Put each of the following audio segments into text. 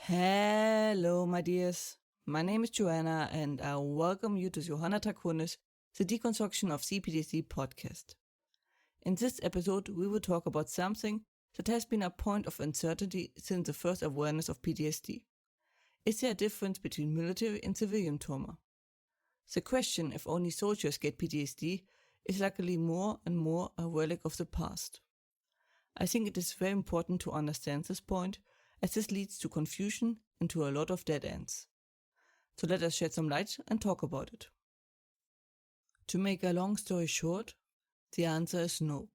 Hello, my dears. My name is Joanna, and I welcome you to Johanna Takunis, the Deconstruction of CPTSD podcast. In this episode, we will talk about something that has been a point of uncertainty since the first awareness of PTSD. Is there a difference between military and civilian trauma? The question if only soldiers get PTSD is luckily more and more a relic of the past. I think it is very important to understand this point, as this leads to confusion and to a lot of dead ends. So let us shed some light and talk about it. To make a long story short, the answer is no.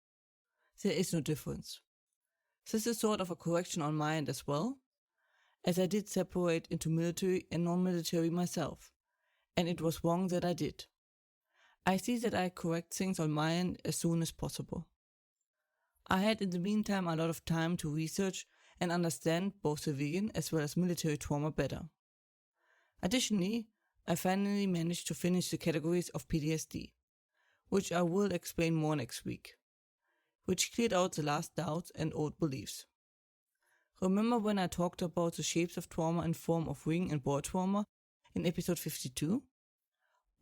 There is no difference. This is sort of a correction on my end as well, as I did separate into military and non-military myself, and it was wrong that I did. I see that I correct things on my end as soon as possible. I had in the meantime a lot of time to research and understand both civilian as well as military trauma better. Additionally, I finally managed to finish the categories of PTSD, which I will explain more next week, which cleared out the last doubts and old beliefs. Remember when I talked about the shapes of trauma in form of ring and ball trauma in episode 52?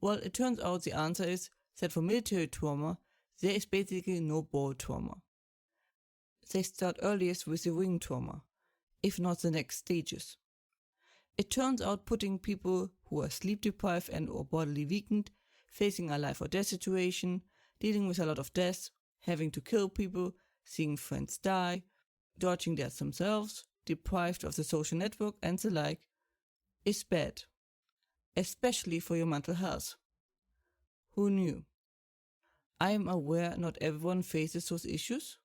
Well, it turns out the answer is that for military trauma, there is basically no ball trauma. They start earliest with the ring trauma, if not the next stages. It turns out putting people who are sleep deprived and or bodily weakened, facing a life or death situation, dealing with a lot of death, having to kill people, seeing friends die, dodging death themselves, deprived of the social network and the like, is bad, especially for your mental health. Who knew? I am aware not everyone faces those issues,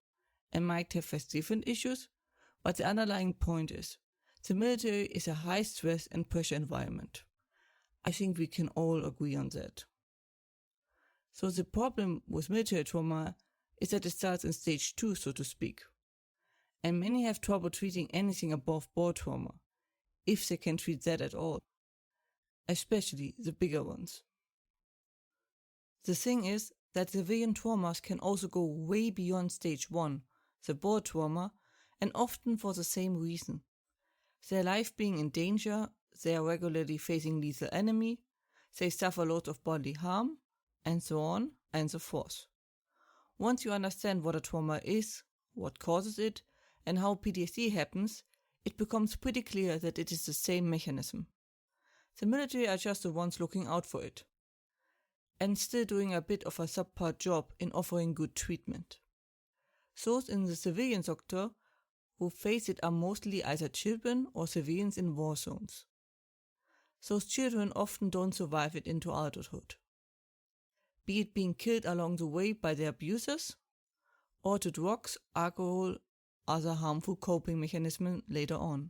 and might have faced different issues, but the underlying point is, the military is a high stress and pressure environment. I think we can all agree on that. So the problem with military trauma is that it starts in stage 2, so to speak. And many have trouble treating anything above ball trauma, if they can treat that at all. Especially the bigger ones. The thing is that civilian traumas can also go way beyond stage 1, the ball trauma, and often for the same reason. Their life being in danger, they are regularly facing lethal enemy, they suffer lots of bodily harm, and so on and so forth. Once you understand what a trauma is, what causes it, and how PTSD happens, it becomes pretty clear that it is the same mechanism. The military are just the ones looking out for it, and still doing a bit of a subpar job in offering good treatment. Those in the civilian sector who face it are mostly either children or civilians in war zones. Those children often don't survive it into adulthood, be it being killed along the way by their abusers, or to drugs, alcohol, other harmful coping mechanisms later on,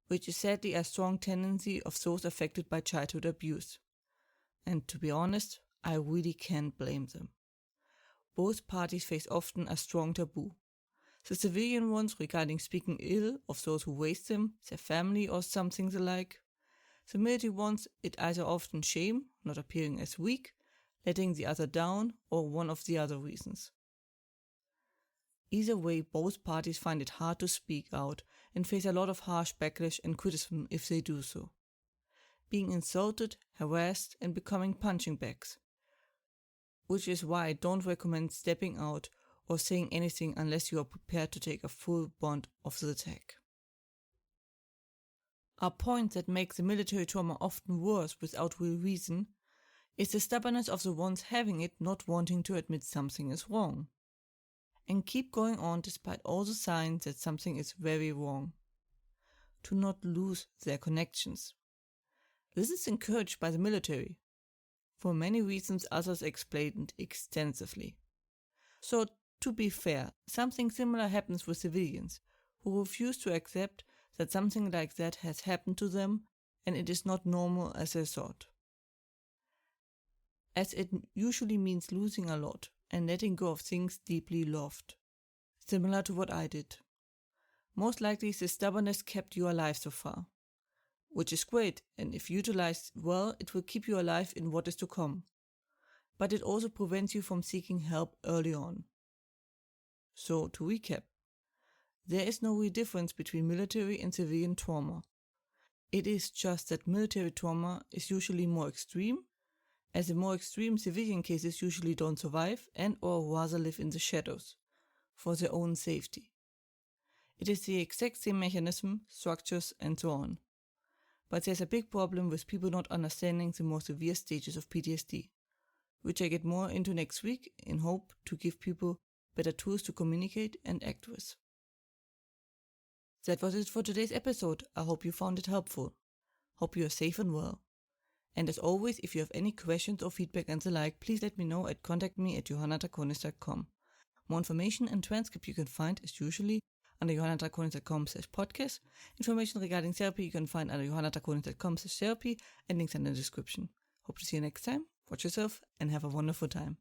which is sadly a strong tendency of those affected by childhood abuse. And to be honest, I really can't blame them. Both parties face often a strong taboo. The civilian ones regarding speaking ill of those who raised them, their family or something the like. The military ones, it either often shame, not appearing as weak, letting the other down, or one of the other reasons. Either way, both parties find it hard to speak out and face a lot of harsh backlash and criticism if they do so. Being insulted, harassed, and becoming punching bags. Which is why I don't recommend stepping out or saying anything unless you are prepared to take a full brunt of the attack. A point that makes the military trauma often worse without real reason is the stubbornness of the ones having it not wanting to admit something is wrong, and keep going on despite all the signs that something is very wrong. To not lose their connections. This is encouraged by the military, for many reasons others explained extensively. So, to be fair, something similar happens with civilians, who refuse to accept that something like that has happened to them and it is not normal as they thought. As it usually means losing a lot and letting go of things deeply loved. Similar to what I did. Most likely this stubbornness kept you alive so far. Which is great, and if utilized well, it will keep you alive in what is to come. But it also prevents you from seeking help early on. So, to recap, There is no real difference between military and civilian trauma. It is just that military trauma is usually more extreme, as in more extreme civilian cases usually don't survive and or rather live in the shadows, for their own safety. It is the exact same mechanism, structures, and so on. But there's a big problem with people not understanding the more severe stages of PTSD, which I get more into next week in hope to give people better tools to communicate and act with. That was it for today's episode. I hope you found it helpful. Hope you are safe and well. And as always, if you have any questions or feedback and the like, please let me know at contactme@johannatakonis.com. More information and transcript you can find as usually under johannatakonis.com/podcast. Information regarding therapy you can find under johannatakonis.com/therapy and links in the description. Hope to see you next time. Watch yourself and have a wonderful time.